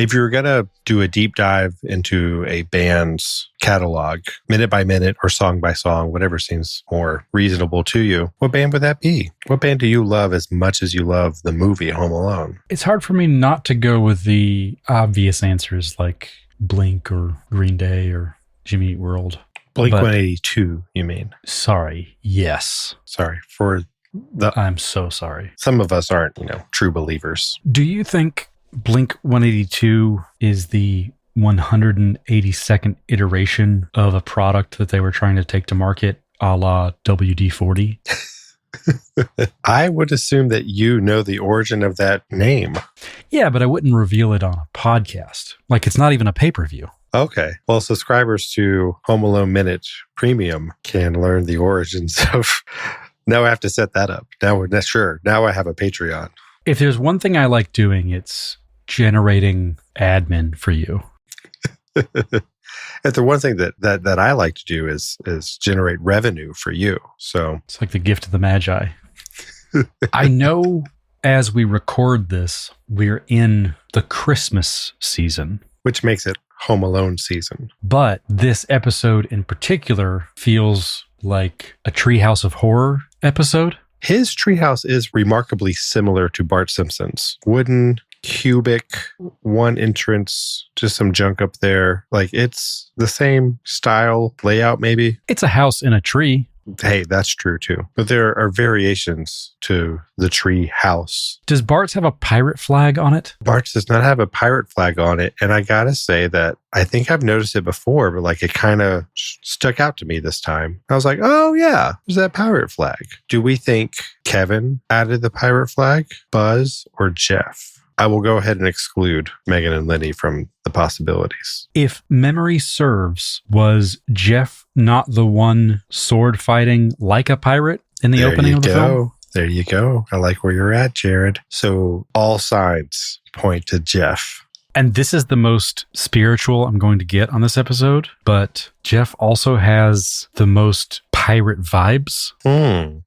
If you're going to do a deep dive into a band's catalog, minute by minute or song by song, whatever seems more reasonable to you, what band would that be? What band do you love as much as you love the movie Home Alone? It's hard for me not to go with the obvious answers like Blink or Green Day or Jimmy Eat World. Blink 182, you mean? Sorry. Yes. Sorry. I'm so sorry. Some of us aren't, true believers. Do you think Blink 182 is the 182nd iteration of a product that they were trying to take to market, a la WD-40? I would assume that you know the origin of that name. Yeah, but I wouldn't reveal it on a podcast. Like, it's not even a pay-per-view. Okay. Well, subscribers to Home Alone Minute Premium can learn the origins of... Now I have to set that up. Now I have a Patreon. If there's one thing I like doing, it's generating admin for you. If the one thing that I like to do is generate revenue for you. So it's like the gift of the Magi. I know as we record this, we're in the Christmas season, which makes it Home Alone season. But this episode in particular feels like a Treehouse of Horror episode. His treehouse is remarkably similar to Bart Simpson's. Wooden, cubic, one entrance, just some junk up there. Like, it's the same style, layout maybe. It's a house in a tree. Hey, that's true too. But there are variations to the tree house. Does Bart's have a pirate flag on it? Bart's does not have a pirate flag on it. And I gotta say that I think I've noticed it before, but like it kind of stuck out to me this time. I was like, oh yeah, there's that pirate flag. Do we think Kevin added the pirate flag, Buzz, or Jeff? I will go ahead and exclude Megan and Lenny from the possibilities. If memory serves, was Jeff not the one sword fighting like a pirate in the opening of the film? There you go. I like where you're at, Jerod. So all signs point to Jeff. And this is the most spiritual I'm going to get on this episode, but Jeff also has the most pirate vibes.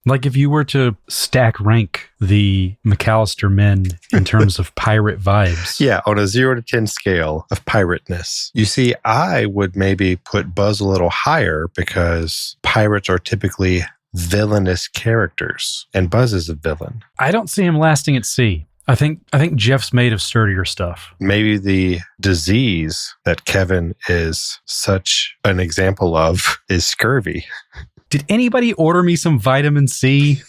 Like if you were to stack rank the McAllister men in terms of pirate vibes. Yeah, on a 0 to 10 scale of pirateness. You see, I would maybe put Buzz a little higher because pirates are typically villainous characters, and Buzz is a villain. I don't see him lasting at sea. I think Jeff's made of sturdier stuff. Maybe the disease that Kevin is such an example of is scurvy. Did anybody order me some vitamin C?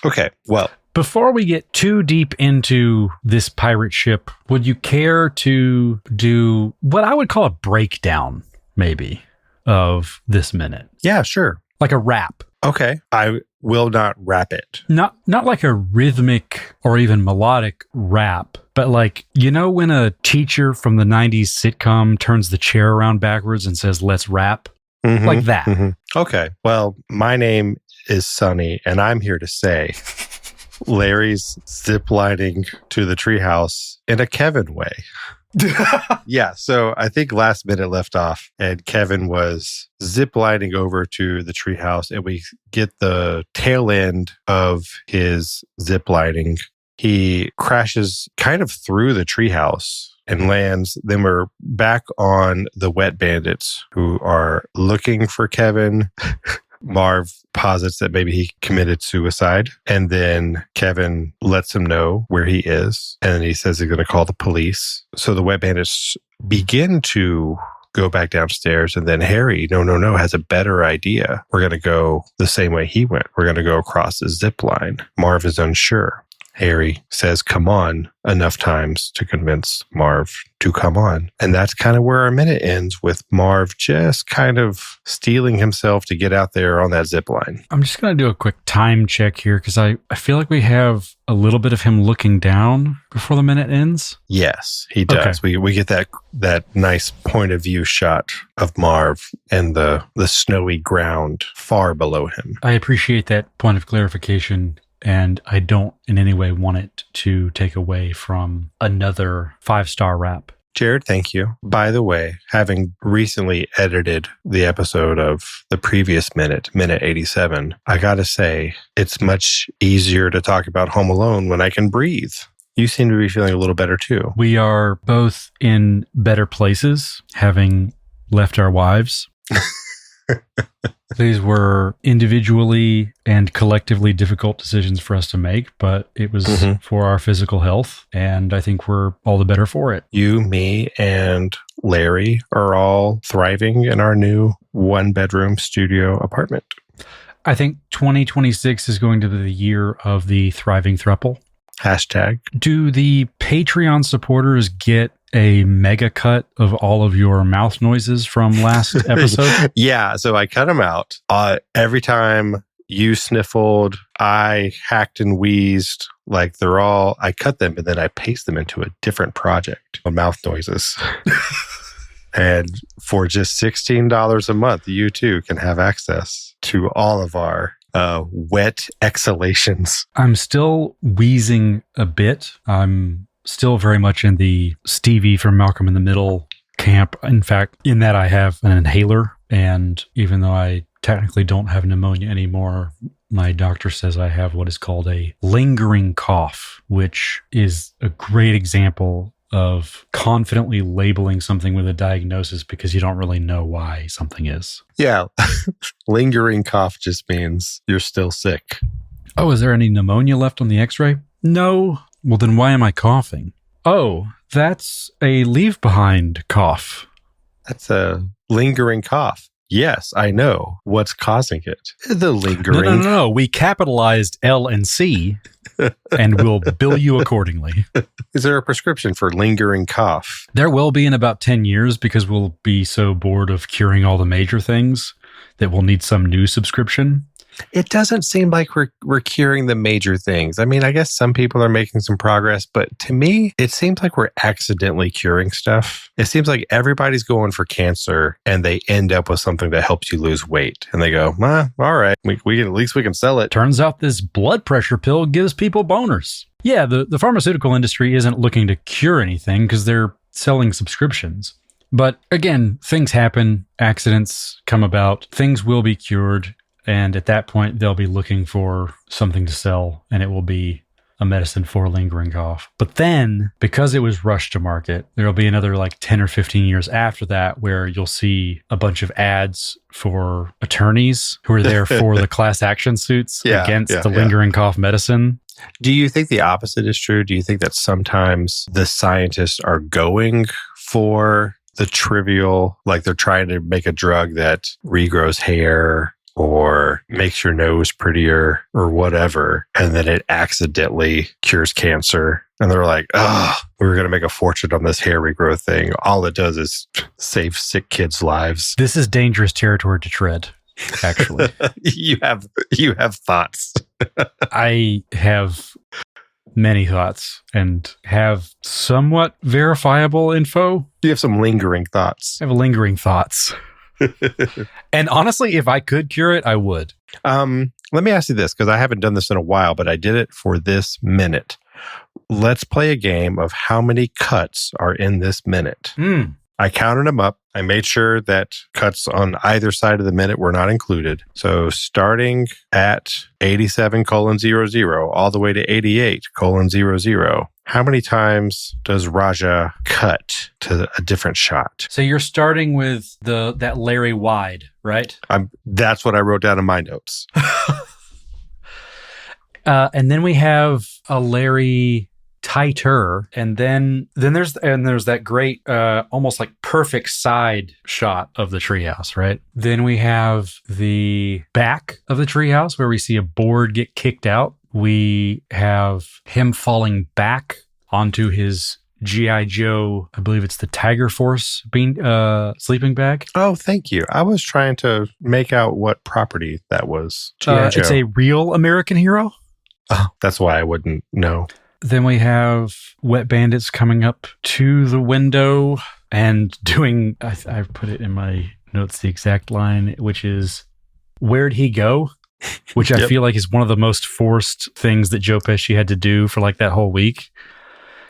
Okay, well. Before we get too deep into this pirate ship, would you care to do what I would call a breakdown, maybe, of this minute? Yeah, sure. Like a rap. Okay. I will not rap it. Not like a rhythmic or even melodic rap, but like, when a teacher from the 90s sitcom turns the chair around backwards and says, let's rap? Mm-hmm, like that. Mm-hmm. Okay. Well, my name is Sonny, and I'm here to say Larry's ziplining to the treehouse in a Kevin way. Yeah, so I think last minute left off, and Kevin was ziplining over to the treehouse, and we get the tail end of his ziplining. He crashes kind of through the treehouse and lands. Then we're back on the wet bandits who are looking for Kevin. Marv posits that maybe he committed suicide, and then Kevin lets him know where he is, and then he says he's going to call the police. So the wet bandits begin to go back downstairs, and then Harry, no, has a better idea. We're going to go the same way he went. We're going to go across the zip line. Marv is unsure. Harry says, come on, enough times to convince Marv to come on. And that's kind of where our minute ends, with Marv just kind of steeling himself to get out there on that zip line. I'm just going to do a quick time check here because I feel like we have a little bit of him looking down before the minute ends. Yes, he does. Okay. We get that nice point of view shot of Marv and the snowy ground far below him. I appreciate that point of clarification. And I don't in any way want it to take away from another 5-star rap. Jerod, thank you. By the way, having recently edited the episode of the previous minute 87, I gotta say, it's much easier to talk about Home Alone when I can breathe. You seem to be feeling a little better too. We are both in better places, having left our wives. These were individually and collectively difficult decisions for us to make, but it was for our physical health, and I think we're all the better for it. You, me, and Larry are all thriving in our new one-bedroom studio apartment. I think 2026 is going to be the year of the thriving throuple. Hashtag. Do the Patreon supporters get a mega cut of all of your mouth noises from last episode? Yeah, so I cut them out. Every time you sniffled, I hacked and wheezed. Like I cut them and then I paste them into a different project of mouth noises. And for just $16 a month, you too can have access to all of our wet exhalations. I'm still wheezing a bit. I'm still very much in the Stevie from Malcolm in the Middle camp. In fact, in that I have an inhaler. And even though I technically don't have pneumonia anymore, my doctor says I have what is called a lingering cough, which is a great example of confidently labeling something with a diagnosis because you don't really know why something is. Yeah. Lingering cough just means you're still sick. Oh, is there any pneumonia left on the x-ray? No. Well, then why am I coughing? Oh, that's a leave behind cough. That's a lingering cough. Yes, I know what's causing it. The lingering. No. We capitalized L and C and we'll bill you accordingly. Is there a prescription for lingering cough? There will be in about 10 years because we'll be so bored of curing all the major things that we'll need some new subscription. It doesn't seem like we're curing the major things. I mean, I guess some people are making some progress, but to me, it seems like we're accidentally curing stuff. It seems like everybody's going for cancer and they end up with something that helps you lose weight. And they go, all right, we can, at least we can sell it. Turns out this blood pressure pill gives people boners. Yeah, the pharmaceutical industry isn't looking to cure anything because they're selling subscriptions. But again, things happen, accidents come about, things will be cured. And at that point, they'll be looking for something to sell, and it will be a medicine for lingering cough. But then, because it was rushed to market, there'll be another like 10 or 15 years after that where you'll see a bunch of ads for attorneys who are there for the class action suits against the lingering cough medicine. Do you think the opposite is true? Do you think that sometimes the scientists are going for the trivial, like they're trying to make a drug that regrows hair or makes your nose prettier or whatever, and then it accidentally cures cancer? And they're like, we're going to make a fortune on this hair regrowth thing. All it does is save sick kids' lives. This is dangerous territory to tread, actually. You have thoughts. I have many thoughts and have somewhat verifiable info. You have some lingering thoughts. I have lingering thoughts. And honestly, if I could cure it, I would. Let me ask you this, because I haven't done this in a while, but I did it for this minute. Let's play a game of how many cuts are in this minute. I counted them up. I made sure that cuts on either side of the minute were not included. So starting at 87:00 all the way to 88:00, how many times does Raja cut to a different shot? So you're starting with that Larry wide, right? That's what I wrote down in my notes. And then we have a Larry tighter, and then there's that great almost like perfect side shot of the treehouse, right? Then we have the back of the treehouse where we see a board get kicked out. We have him falling back onto his G.I. Joe, I believe it's the Tiger Force sleeping bag. Oh, thank you. I was trying to make out what property that was. G.I. Joe. It's a real American hero. Oh, that's why I wouldn't know. Then we have Wet Bandits coming up to the window and doing, I put it in my notes, the exact line, which is, "Where'd he go?" Which I feel like is one of the most forced things that Joe Pesci had to do for like that whole week.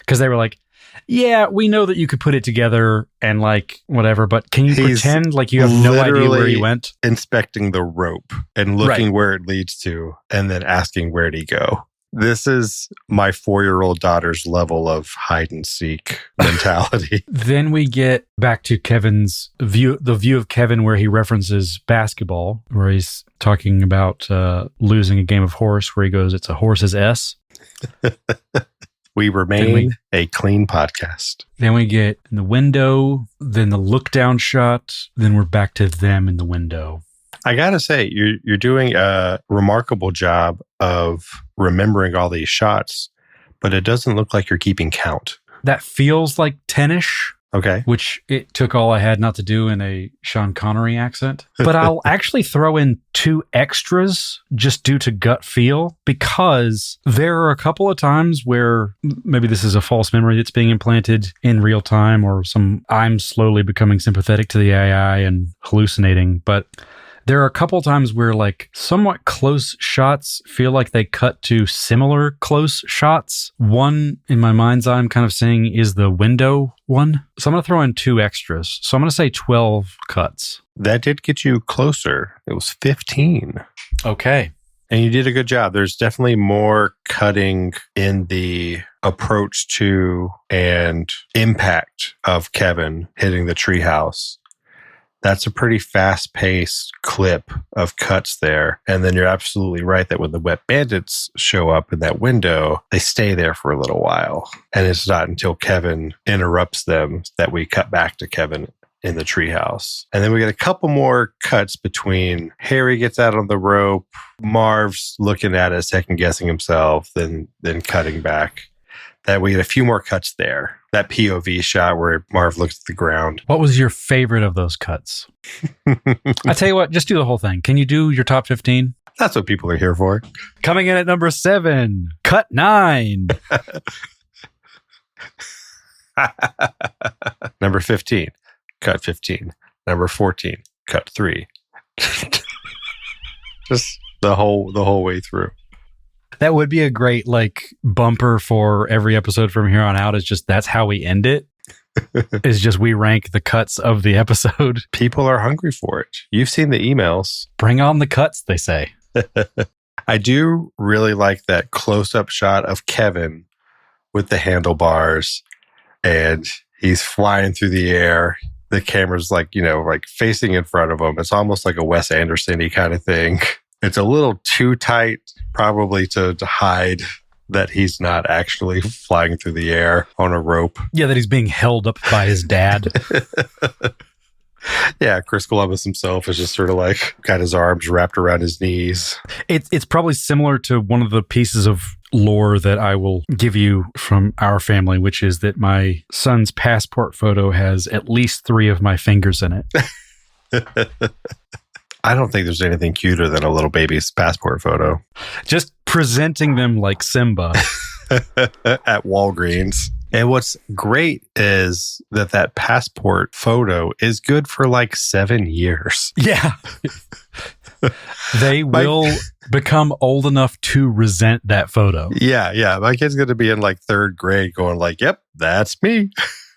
Because they were like, yeah, we know that you could put it together and like whatever, but can you pretend like you have no idea where he went? Inspecting the rope and looking where it leads to and then asking, where'd he go? This is my 4-year-old daughter's level of hide and seek mentality. Then we get back to Kevin's view, the view of Kevin where he references basketball, where he's talking about losing a game of horse, where he goes, "It's a horse's S." We remain a clean podcast. Then we get in the window, then the look down shot, then we're back to them in the window. I gotta say, you're doing a remarkable job of remembering all these shots, but it doesn't look like you're keeping count. That feels like 10-ish. Okay. Which it took all I had not to do in a Sean Connery accent. But I'll actually throw in 2 extras just due to gut feel, because there are a couple of times where maybe this is a false memory that's being implanted in real time, or I'm slowly becoming sympathetic to the AI and hallucinating. But there are a couple times where like somewhat close shots feel like they cut to similar close shots. One in my mind's eye I'm kind of saying is the window one. So I'm going to throw in 2 extras. So I'm going to say 12 cuts. That did get you closer. It was 15. Okay. And you did a good job. There's definitely more cutting in the approach to and impact of Kevin hitting the treehouse. That's a pretty fast-paced clip of cuts there. And then you're absolutely right that when the wet bandits show up in that window, they stay there for a little while. And it's not until Kevin interrupts them that we cut back to Kevin in the treehouse. And then we get a couple more cuts between Harry gets out on the rope, Marv's looking at it, second-guessing himself, then cutting back. That we get a few more cuts there. That POV shot where Marv looks at the ground. What was your favorite of those cuts? I tell you what, just do the whole thing. Can you do your top 15? That's what people are here for. Coming in at number 7, cut 9. Number 15, cut 15. Number 14, cut 3. Just the whole way through. That would be a great like bumper for every episode from here on out. Is just that's how we end it. Is just we rank the cuts of the episode. People are hungry for it. You've seen the emails. Bring on the cuts, they say. I do really like that close-up shot of Kevin with the handlebars, and he's flying through the air. The camera's like facing in front of him. It's almost like a Wes Anderson-y kind of thing. It's a little too tight, probably to hide that he's not actually flying through the air on a rope. Yeah, that he's being held up by his dad. Yeah, Chris Columbus himself is just sort of like got his arms wrapped around his knees. It's probably similar to one of the pieces of lore that I will give you from our family, which is that my son's passport photo has at least 3 of my fingers in it. I don't think there's anything cuter than a little baby's passport photo. Just presenting them like Simba. At Walgreens. And what's great is that passport photo is good for like 7 years. Yeah. They will become old enough to resent that photo. Yeah. My kid's going to be in like 3rd grade going like, yep, that's me.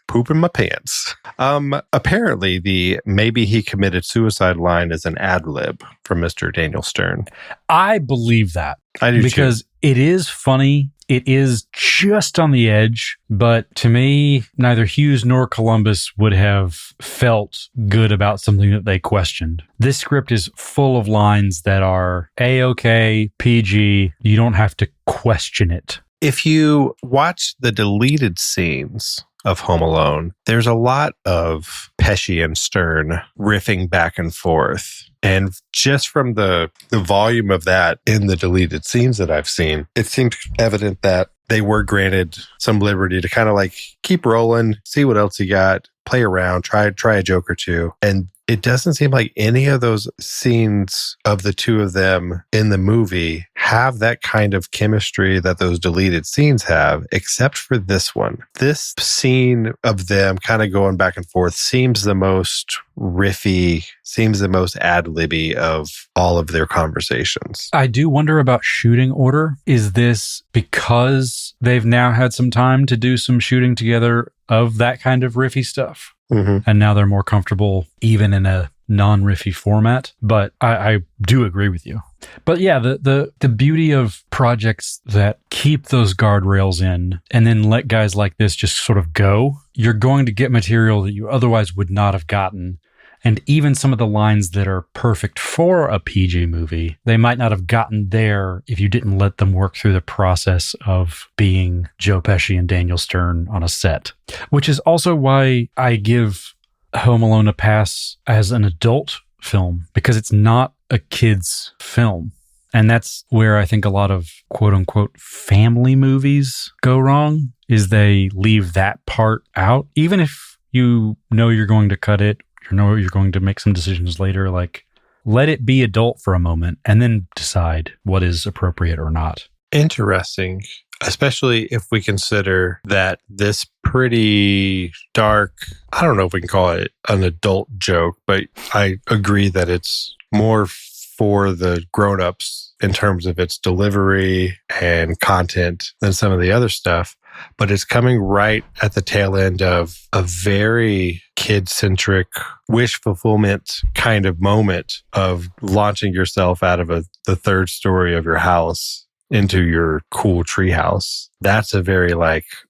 Pooping my pants. Apparently, the maybe he committed suicide line is an ad lib from Mr. Daniel Stern. I believe that. I do because too. It is funny. It is just on the edge. But to me, neither Hughes nor Columbus would have felt good about something that they questioned. This script is full of lines that are A-OK, PG. You don't have to question it. If you watch the deleted scenes of Home Alone, there's a lot of Pesci and Stern riffing back and forth. And just from the volume of that in the deleted scenes that I've seen, it seems evident that they were granted some liberty to kind of like keep rolling, see what else you got, play around, try a joke or two. And it doesn't seem like any of those scenes of the two of them in the movie have that kind of chemistry that those deleted scenes have, except for this one. This scene of them kind of going back and forth seems the most riffy, seems the most ad-libby of all of their conversations. I do wonder about shooting order. Is this because they've now had some time to do some shooting together of that kind of riffy stuff? Mm-hmm. And now they're more comfortable even in a non-riffy format, but I do agree with you. But yeah, the beauty of projects that keep those guardrails in and then let guys like this just sort of go, you're going to get material that you otherwise would not have gotten. And even some of the lines that are perfect for a PG movie, they might not have gotten there if you didn't let them work through the process of being Joe Pesci and Daniel Stern on a set. Which is also why I give Home Alone a pass as an adult film, because it's not a kid's film. And that's where I think a lot of quote unquote family movies go wrong, is they leave that part out. Even if you know you're going to cut it, you know you're going to make some decisions later, like let it be adult for a moment and then decide what is appropriate or not. Interesting. Especially if we consider that this pretty dark, I don't know if we can call it an adult joke, but I agree that it's more for the grown-ups in terms of its delivery and content than some of the other stuff. But it's coming right at the tail end of a very kid-centric wish fulfillment kind of moment of launching yourself out of the third story of your house into your cool treehouse. That's a very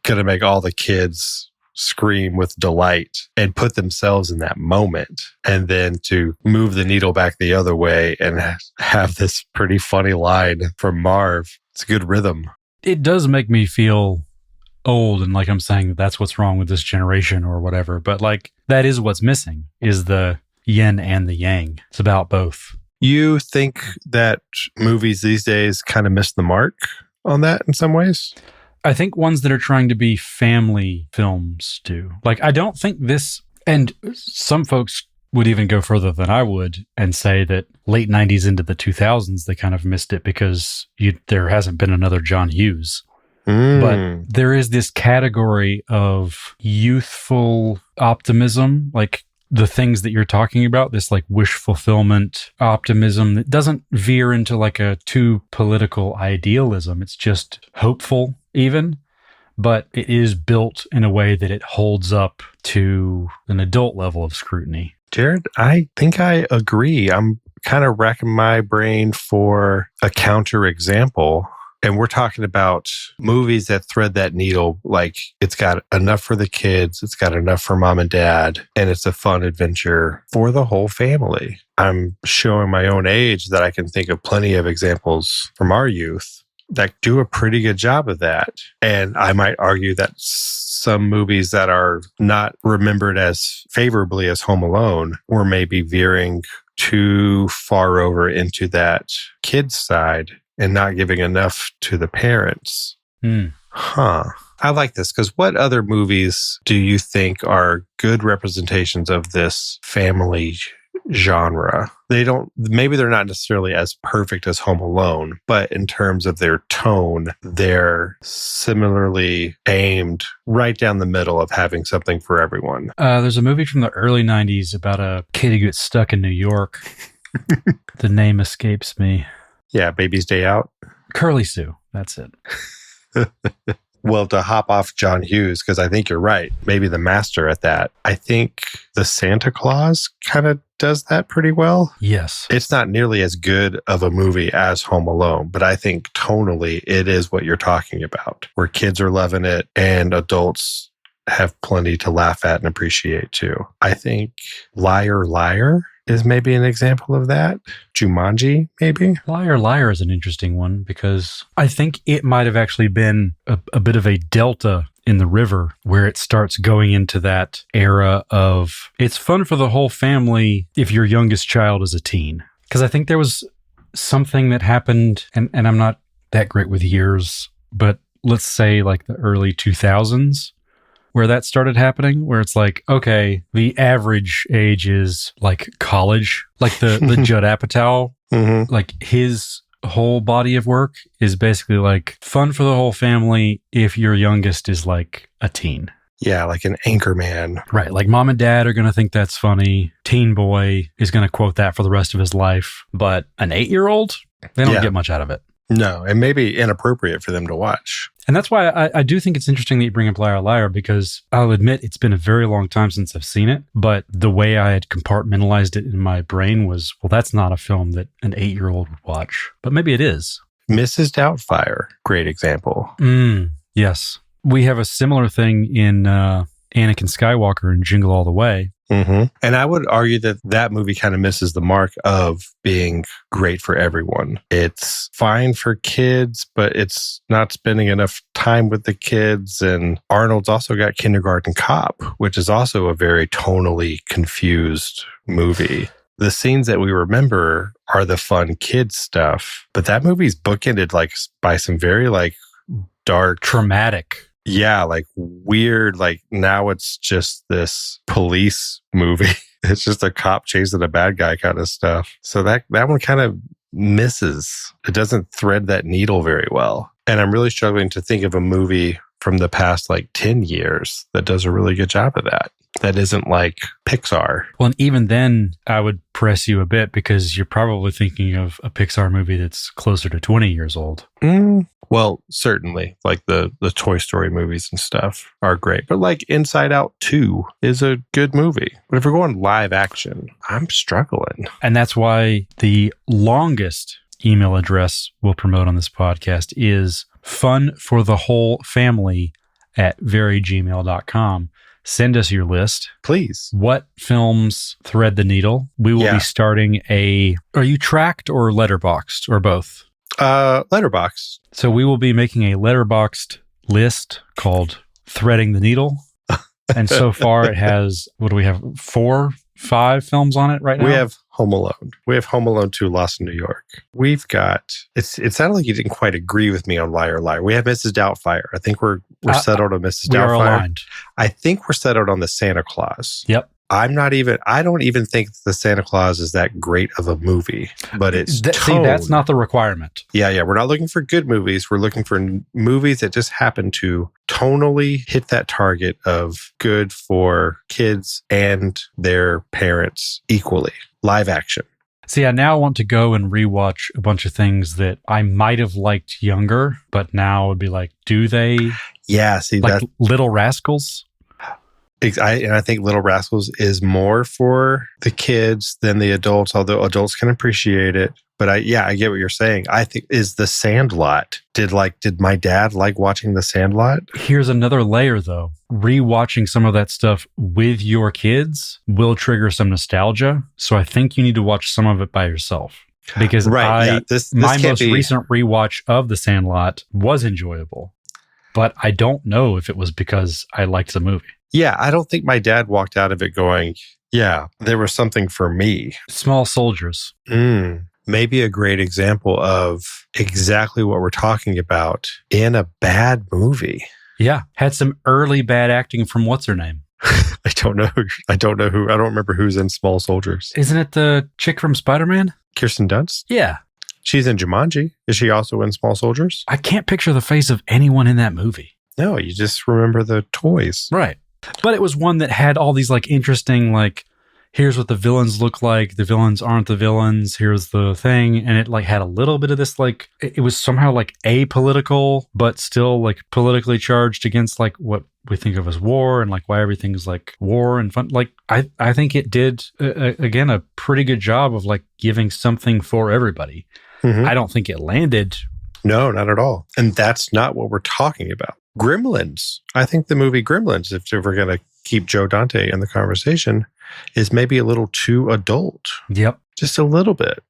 gonna make all the kids scream with delight and put themselves in that moment. And then to move the needle back the other way and have this pretty funny line from Marv. It's a good rhythm. It does make me feel old and like I'm saying that's what's wrong with this generation or whatever. But that is what's missing, is the yin and the yang. It's about both. You think that movies these days kind of miss the mark on that in some ways? I think ones that are trying to be family films do. I don't think this, and some folks would even go further than I would and say that late 90s into the 2000s, they kind of missed it because there hasn't been another John Hughes. But there is this category of youthful optimism, the things that you're talking about, this wish fulfillment optimism that doesn't veer into a too political idealism. It's just hopeful even, but it is built in a way that it holds up to an adult level of scrutiny. Jerod, I think I agree. I'm kind of racking my brain for a counterexample. And we're talking about movies that thread that needle. It's got enough for the kids, it's got enough for mom and dad, and it's a fun adventure for the whole family. I'm showing my own age that I can think of plenty of examples from our youth that do a pretty good job of that. And I might argue that some movies that are not remembered as favorably as Home Alone were maybe veering too far over into that kids side and not giving enough to the parents. I like this, because what other movies do you think are good representations of this family genre? Maybe they're not necessarily as perfect as Home Alone, but in terms of their tone, they're similarly aimed right down the middle of having something for everyone. There's a movie from the early 90s about a kid who gets stuck in New York. The name escapes me. Yeah, Baby's Day Out. Curly Sue. That's it. Well, to hop off John Hughes, because I think you're right, maybe the master at that. I think the Santa Claus kind of does that pretty well. Yes. It's not nearly as good of a movie as Home Alone, but I think tonally it is what you're talking about, where kids are loving it and adults have plenty to laugh at and appreciate too. I think Liar Liar is maybe an example of that. Jumanji, maybe? Liar Liar is an interesting one, because I think it might have actually been a bit of a delta in the river where it starts going into that era of it's fun for the whole family if your youngest child is a teen. Because I think there was something that happened, and I'm not that great with years, but let's say the early 2000s, where that started happening, where it's okay, the average age is college, the Judd Apatow, his whole body of work is basically fun for the whole family if your youngest is a teen. Yeah, like an Anchorman. Right, mom and dad are going to think that's funny. Teen boy is going to quote that for the rest of his life. But an 8-year-old, they don't get much out of it. No, it may be inappropriate for them to watch. And that's why I do think it's interesting that you bring up Liar Liar, because I'll admit it's been a very long time since I've seen it. But the way I had compartmentalized it in my brain was, well, that's not a film that an 8-year-old would watch. But maybe it is. Mrs. Doubtfire, great example. Yes. We have a similar thing in Anakin Skywalker and Jingle All the Way. Mm-hmm. And I would argue that that movie kind of misses the mark of being great for everyone. It's fine for kids, but it's not spending enough time with the kids. And Arnold's also got Kindergarten Cop, which is also a very tonally confused movie. The scenes that we remember are the fun kids stuff, but that movie's bookended like by some very like dark, traumatic. Yeah, like weird, like now it's just this police movie. It's just a cop chasing a bad guy kind of stuff. So that one kind of misses. It doesn't thread that needle very well. And I'm really struggling to think of a movie from the past like 10 years that does a really good job of that. That isn't like Pixar. Well, and even then, I would press you a bit because you're probably thinking of a Pixar movie that's closer to 20 years old. Well, certainly, like the Toy Story movies and stuff are great. But like Inside Out 2 is a good movie. But if we're going live action, I'm struggling. And that's why the longest email address we'll promote on this podcast is funforthewholefamily@verygmail.com. Send us your list. Please. What films thread the needle? We will be starting are you tracked or letterboxed or both? Letterboxed. So we will be making a letterboxed list called Threading the Needle. And so far it has, what do we have? 4, 5 films on it right now? We have Home Alone. We have Home Alone 2, Lost in New York. We've got, it sounded like you didn't quite agree with me on Liar Liar. We have Mrs. Doubtfire. I think we're settled on Mrs. Doubtfire. We are aligned. I think we're settled on the Santa Claus. Yep. I don't even think the Santa Claus is that great of a movie, but it's see, that's not the requirement. Yeah. We're not looking for good movies. We're looking for movies that just happen to tonally hit that target of good for kids and their parents equally. Live action. See, I now want to go and rewatch a bunch of things that I might have liked younger, but now would be like, do they? Yeah, see, like Little Rascals? I think Little Rascals is more for the kids than the adults, although adults can appreciate it. But I get what you're saying. I think is The Sandlot. Did my dad like watching The Sandlot? Here's another layer though. Rewatching some of that stuff with your kids will trigger some nostalgia. So I think you need to watch some of it by yourself. Because my most recent rewatch of The Sandlot was enjoyable. But I don't know if it was because I liked the movie. Yeah, I don't think my dad walked out of it going, yeah, there was something for me. Small Soldiers. Maybe a great example of exactly what we're talking about in a bad movie. Yeah, had some early bad acting from what's her name? I don't know. I don't remember who's in Small Soldiers. Isn't it the chick from Spider-Man? Kirsten Dunst? Yeah. She's in Jumanji. Is she also in Small Soldiers? I can't picture the face of anyone in that movie. No, you just remember the toys. Right. But it was one that had all these like interesting, like, here's what the villains look like. The villains aren't the villains. Here's the thing. And it like had a little bit of this, like, it was somehow like apolitical, but still like politically charged against like what we think of as war and like why everything's like war and fun. Like, I think it did, again, a pretty good job of like giving something for everybody. I don't think it landed. No, not at all. And that's not what we're talking about. Gremlins. I think the movie Gremlins, if we're going to keep Joe Dante in the conversation, is maybe a little too adult. Yep. Just a little bit.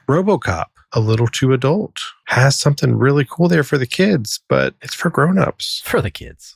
RoboCop, a little too adult. Has something really cool there for the kids, but it's for grown-ups. For the kids.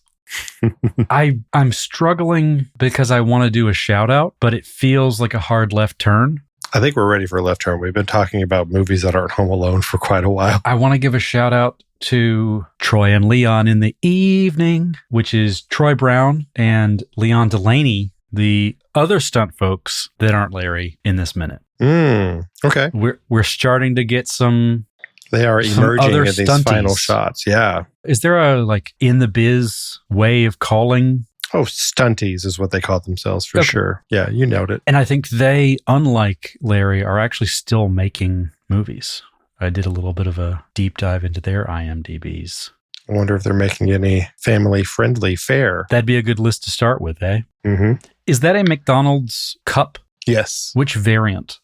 I'm struggling because I want to do a shout out, but it feels like a hard left turn. I think we're ready for a left turn. We've been talking about movies that aren't Home Alone for quite a while. I want to give a shout out to Troy and Leon in the Evening, which is Troy Brown and Leon Delaney, the other stunt folks that aren't Larry in this minute. Okay. We're starting to get some. They are emerging in these stunties. Final shots. Yeah. Is there a like in the biz way of calling? Oh, stunties is what they call themselves for sure. Yeah, you nailed it. And I think they, unlike Larry, are actually still making movies. I did a little bit of a deep dive into their IMDb's. I wonder if they're making any family-friendly fare. That'd be a good list to start with, eh? Mm-hmm. Is that a McDonald's cup? Yes. Which variant?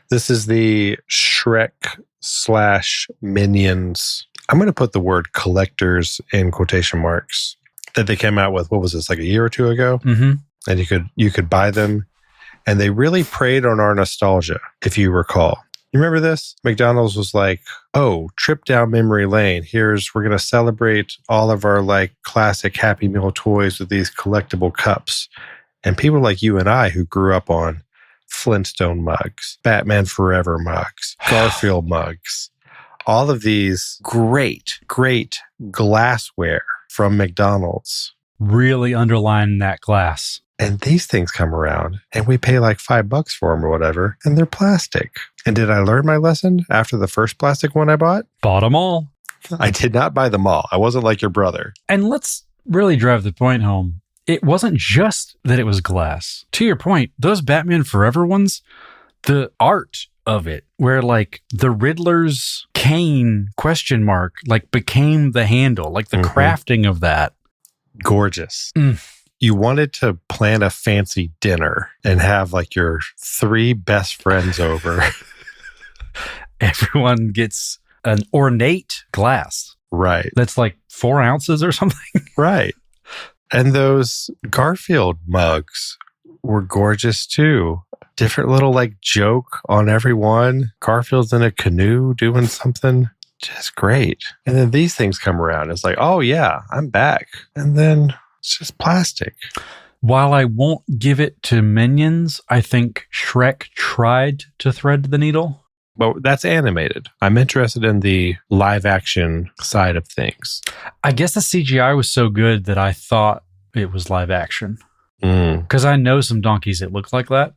This is the Shrek/Minions. I'm going to put the word collectors in quotation marks that they came out with. What was this, like a year or two ago? Mm-hmm. And you could buy them. And they really preyed on our nostalgia, if you recall. You remember this? McDonald's was like, oh, trip down memory lane. We're going to celebrate all of our like classic Happy Meal toys with these collectible cups. And people like you and I who grew up on Flintstone mugs, Batman Forever mugs, Garfield mugs, all of these great glassware from McDonald's. Really underline that glass. And these things come around and we pay like $5 for them or whatever, and they're plastic. And did I learn my lesson after the first plastic one I bought? Bought them all. I did not buy them all. I wasn't like your brother. And let's really drive the point home. It wasn't just that it was glass. To your point, those Batman Forever ones, the art of it, where like the Riddler's cane question mark like became the handle, like the crafting of that. Gorgeous. You wanted to plan a fancy dinner and have like your 3 best friends over. Everyone gets an ornate glass. Right. That's like 4 ounces or something. Right. And those Garfield mugs were gorgeous too. Different little like joke on every one. Garfield's in a canoe doing something. Just great. And then these things come around. It's like, oh yeah, I'm back. And then it's just plastic. While I won't give it to Minions, I think Shrek tried to thread the needle. But that's animated. I'm interested in the live action side of things. I guess the CGI was so good that I thought it was live action. Because I know some donkeys that look like that.